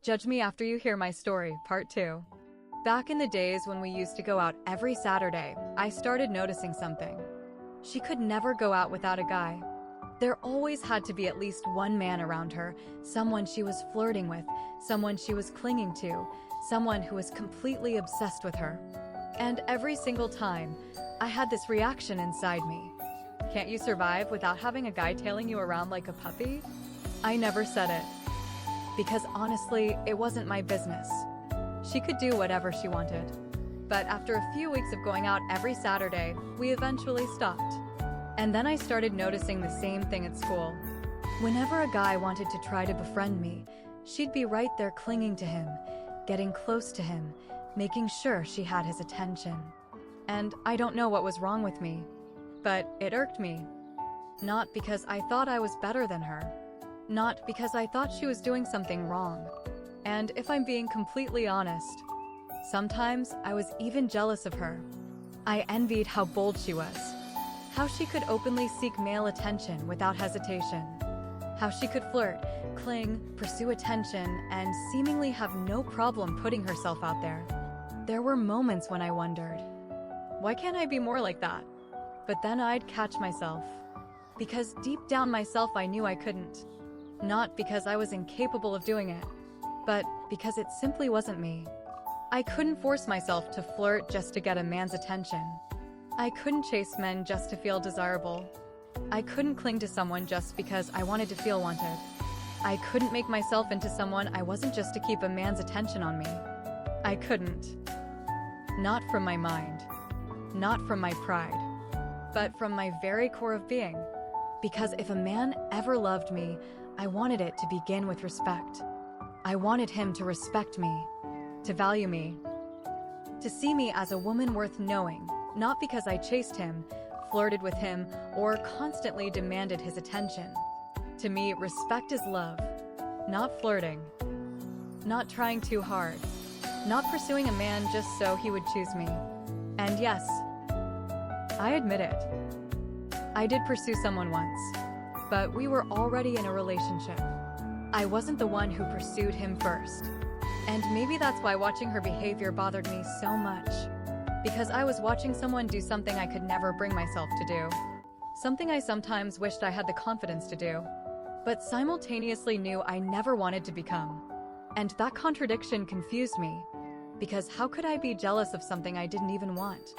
Judge me after you hear my story, part 2. Back in the days when we used to go out every Saturday, I started noticing something. She could never go out without a guy. There always had to be at least one man around her, someone she was flirting with, someone she was clinging to, someone who was completely obsessed with her. And every single time, I had this reaction inside me. Can't you survive without having a guy tailing you around like a puppy? I never said it. Because honestly, it wasn't my business. She could do whatever she wanted. But after a few weeks of going out every Saturday, we eventually stopped. And then I started noticing the same thing at school. Whenever a guy wanted to try to befriend me, she'd be right there clinging to him, getting close to him, making sure she had his attention. And I don't know what was wrong with me, but it irked me. Not because I thought I was better than her. Not because I thought she was doing something wrong. And if I'm being completely honest, sometimes I was even jealous of her. I envied how bold she was. How she could openly seek male attention without hesitation. How she could flirt, cling, pursue attention, and seemingly have no problem putting herself out there. There were moments when I wondered, why can't I be more like that? But then I'd catch myself. Because deep down myself I knew I couldn't. Not because I was incapable of doing it, but because it simply wasn't me. I couldn't force myself to flirt just to get a man's attention. I couldn't chase men just to feel desirable. I couldn't cling to someone just because I wanted to feel wanted. I couldn't make myself into someone I wasn't just to keep a man's attention on me. I couldn't. Not from my mind. Not from my pride. But from my very core of being. Because if a man ever loved me, I wanted it to begin with respect. I wanted him to respect me, to value me, to see me as a woman worth knowing, not because I chased him, flirted with him, or constantly demanded his attention. To me, respect is love, not flirting, not trying too hard, not pursuing a man just so he would choose me. And yes, I admit it. I did pursue someone once, but we were already in a relationship. I wasn't the one who pursued him first. And maybe that's why watching her behavior bothered me so much. Because I was watching someone do something I could never bring myself to do. Something I sometimes wished I had the confidence to do, but simultaneously knew I never wanted to become. And that contradiction confused me. Because how could I be jealous of something I didn't even want?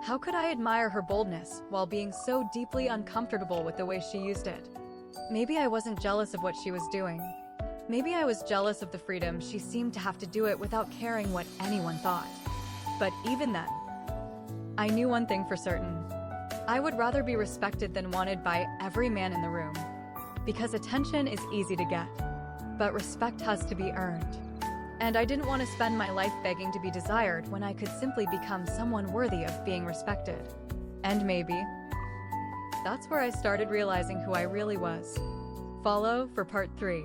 How could I admire her boldness while being so deeply uncomfortable with the way she used it? Maybe I wasn't jealous of what she was doing. Maybe I was jealous of the freedom she seemed to have to do it without caring what anyone thought. But even then, I knew one thing for certain. I would rather be respected than wanted by every man in the room. Because attention is easy to get, but respect has to be earned. And I didn't want to spend my life begging to be desired when I could simply become someone worthy of being respected. And maybe that's where I started realizing who I really was. Follow for part 3.